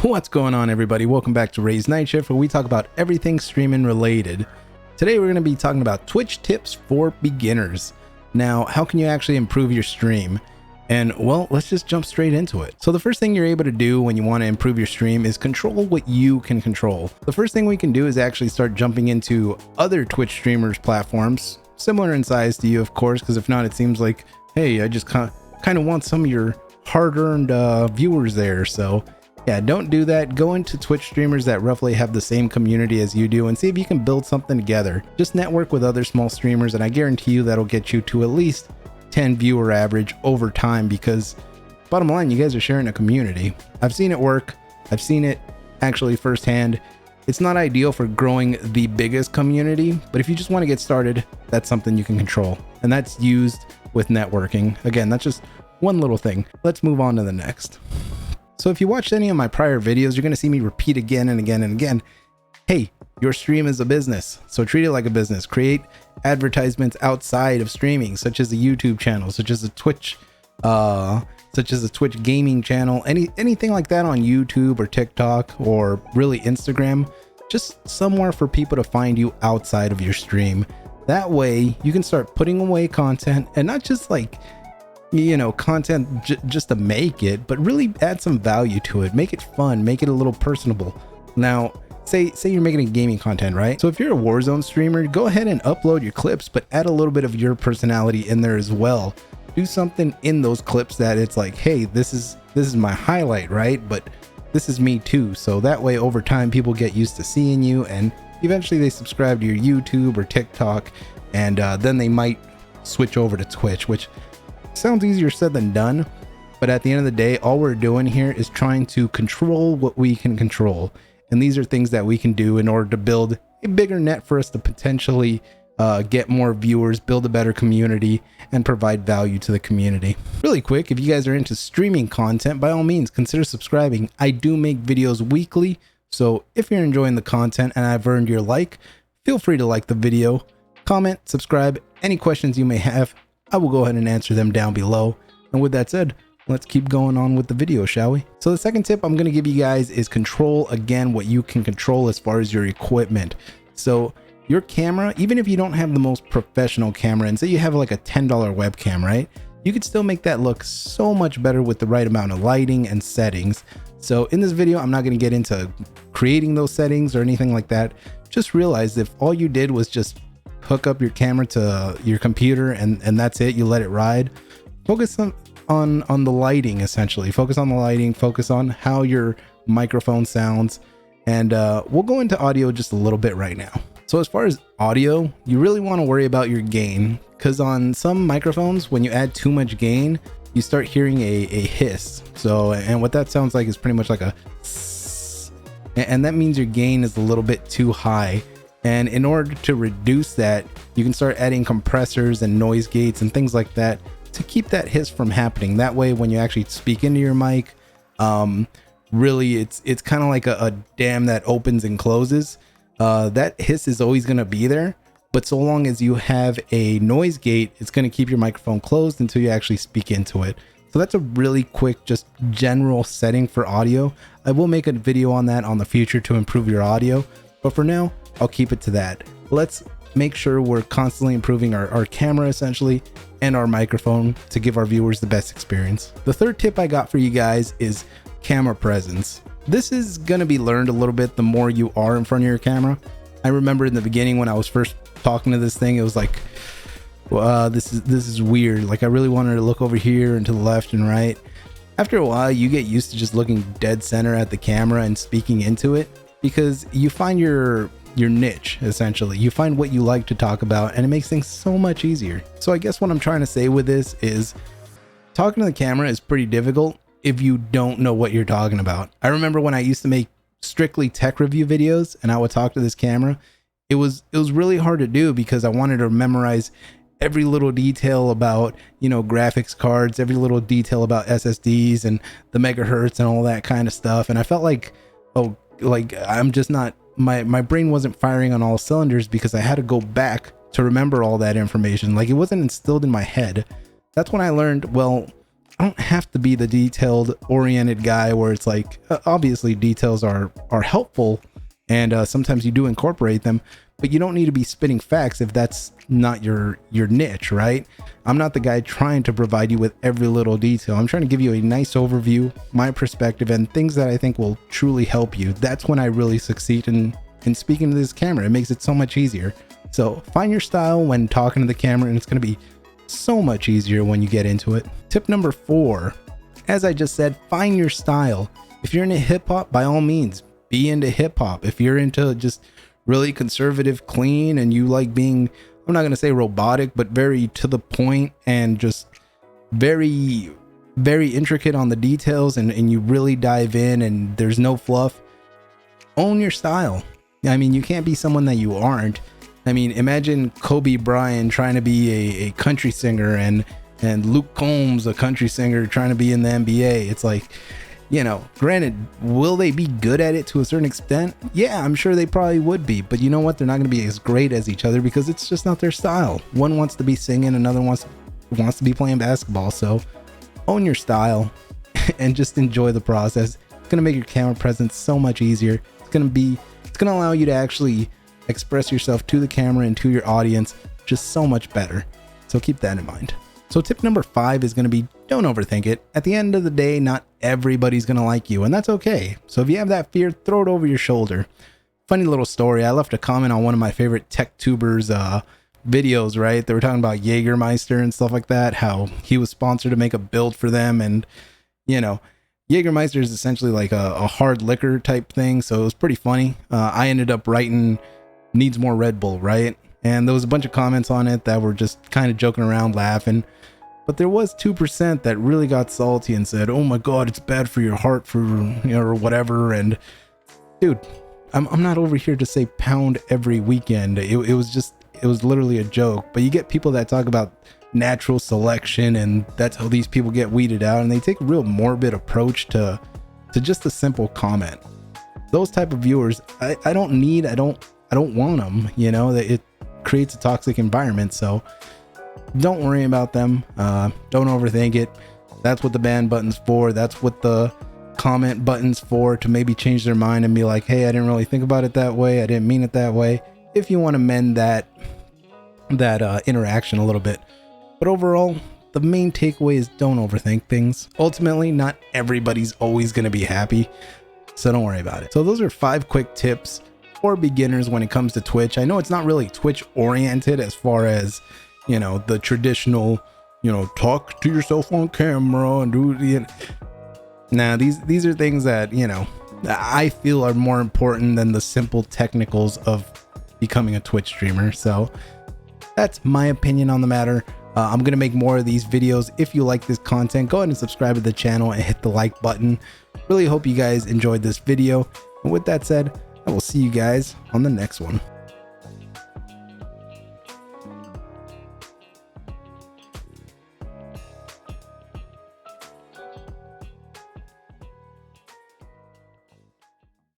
What's going on, everybody? Welcome back to Ray's Night Shift, where we talk about everything streaming related. Today we're going to be talking about Twitch tips for beginners. Now, how can you actually improve your stream? And well, let's just jump straight into it. So the first thing you're able to do when you want to improve your stream is control what you can control. The first thing we can do is actually start jumping into other Twitch streamers platforms, similar in size to you, of course, because if not, it seems like, hey, I just kind of want some of your hard-earned viewers there. So yeah, don't do that. Go into Twitch streamers that roughly have the same community as you do and see if you can build something together. Just network with other small streamers, and I guarantee you that'll get you to at least 10 viewer average over time, because bottom line, you guys are sharing a community. I've seen it work. I've seen it actually firsthand. It's not ideal for growing the biggest community, but if you just want to get started, that's something you can control, and that's used with networking. Again, that's just one little thing. Let's move on to the next. So if you watched any of my prior videos, you're going to see me repeat again and again and again, hey, your stream is a business, so treat it like a business. Create advertisements outside of streaming, such as a YouTube channel, such as a Twitch gaming channel, anything like that on YouTube or TikTok or really Instagram. Just somewhere for people to find you outside of your stream. That way you can start putting away content, and not just like, you know, content just to make it, but really add some value to it. Make it fun, make it a little personable. Now, say you're making gaming content, right? So if you're a Warzone streamer, go ahead and upload your clips, but add a little bit of your personality in there as well. Do something in those clips that it's like, hey, this is my highlight, right? But this is me too. So that way, over time, people get used to seeing you, and eventually they subscribe to your YouTube or TikTok, and then they might switch over to Twitch, which sounds easier said than done. But at the end of the day, all we're doing here is trying to control what we can control. And these are things that we can do in order to build a bigger net for us to potentially get more viewers, build a better community, and provide value to the community. Really quick, if you guys are into streaming content, by all means, consider subscribing. I do make videos weekly, so if you're enjoying the content and I've earned your like, feel free to like the video, comment, subscribe. Any questions you may have, I will go ahead and answer them down below. And with that said, let's keep going on with the video, shall we? So the second tip I'm going to give you guys is control, again, what you can control as far as your equipment. So your camera, even if you don't have the most professional camera, and say you have like a $10 webcam, right? You could still make that look so much better with the right amount of lighting and settings. So in this video, I'm not going to get into creating those settings or anything like that. Just realize if all you did was just hook up your camera to your computer and that's it, you let it ride, focus on the lighting, essentially. Focus on the lighting, focus on how your microphone sounds, and we'll go into audio just a little bit right now. So as far as audio, you really want to worry about your gain, because on some microphones, when you add too much gain, you start hearing a hiss. So, and what that sounds like is pretty much like a sss, and that means your gain is a little bit too high. And in order to reduce that, you can start adding compressors and noise gates and things like that to keep that hiss from happening. That way, when you actually speak into your mic, really it's kind of like a dam that opens and closes. That hiss is always going to be there, but so long as you have a noise gate, it's going to keep your microphone closed until you actually speak into it. So that's a really quick, just general setting for audio. I will make a video on that on the future to improve your audio, but for now, I'll keep it to that. Let's make sure we're constantly improving our camera, essentially, and our microphone to give our viewers the best experience. The third tip I got for you guys is camera presence. This is going to be learned a little bit the more you are in front of your camera. I remember in the beginning when I was first talking to this thing, it was like, well, this is weird. Like, I really wanted to look over here and to the left and right. After a while, you get used to just looking dead center at the camera and speaking into it, because you find your niche, essentially. You find what you like to talk about, and it makes things so much easier. So I guess what I'm trying to say with this is talking to the camera is pretty difficult if you don't know what you're talking about. I remember when I used to make strictly tech review videos and I would talk to this camera, it was really hard to do because I wanted to memorize every little detail about, you know, graphics cards, every little detail about SSDs and the megahertz and all that kind of stuff. And I felt like, oh, like I'm just not, my brain wasn't firing on all cylinders because I had to go back to remember all that information. Like, it wasn't instilled in my head. That's when I learned, well, I don't have to be the detailed oriented guy where it's like, obviously details are helpful, and sometimes you do incorporate them, but you don't need to be spitting facts if that's not your niche, right? I'm not the guy trying to provide you with every little detail. I'm trying to give you a nice overview, my perspective, and things that I think will truly help you. That's when I really succeed in speaking to this camera. It makes it so much easier. So find your style when talking to the camera, and it's going to be so much easier when you get into it. Tip number 4, as I just said, find your style. If you're into hip hop, by all means, be into hip hop. If you're into just really conservative, clean, and you like being, I'm not going to say robotic, but very to the point and just very, very intricate on the details, and you really dive in and there's no fluff, own your style. I mean, you can't be someone that you aren't. I mean, imagine Kobe Bryant trying to be a country singer and Luke Combs, a country singer, trying to be in the NBA. It's like, you know, granted, will they be good at it to a certain extent? Yeah, I'm sure they probably would be. But you know what? They're not going to be as great as each other because it's just not their style. One wants to be singing, another wants to be playing basketball. So own your style and just enjoy the process. It's going to make your camera presence so much easier. It's going to allow you to actually express yourself to the camera and to your audience just so much better. So keep that in mind. So tip number 5 is going to be, don't overthink it. At the end of the day, not everybody's going to like you, and that's okay. So if you have that fear, throw it over your shoulder. Funny little story. I left a comment on one of my favorite tech tubers videos, right? They were talking about Jägermeister and stuff like that, how he was sponsored to make a build for them. And, you know, Jägermeister is essentially like a hard liquor type thing. So it was pretty funny. I ended up writing, needs more Red Bull, right? And there was a bunch of comments on it that were just kind of joking around, laughing. But there was 2% that really got salty and said, oh my God, it's bad for your heart, for, you know, or whatever. And dude, I'm not over here to say pound every weekend. It was literally a joke. But you get people that talk about natural selection, and that's how these people get weeded out, and they take a real morbid approach to just a simple comment. Those type of viewers, I don't want them, you know, that it creates a toxic environment. So don't worry about them. Don't overthink it. That's what the ban button's for. That's what the comment button's for, to maybe change their mind and be like, hey, I didn't really think about it that way. I didn't mean it that way. If you want to mend that interaction a little bit. But overall, the main takeaway is don't overthink things. Ultimately, not everybody's always going to be happy, so don't worry about it. So those are 5 quick tips for beginners when it comes to Twitch. I know it's not really Twitch oriented as far as, you know, the traditional, you know, talk to yourself on camera and do the. Nah, these are things that, you know, I feel are more important than the simple technicals of becoming a Twitch streamer. So that's my opinion on the matter. I'm going to make more of these videos. If you like this content, go ahead and subscribe to the channel and hit the like button. Really hope you guys enjoyed this video. And with that said, I will see you guys on the next one.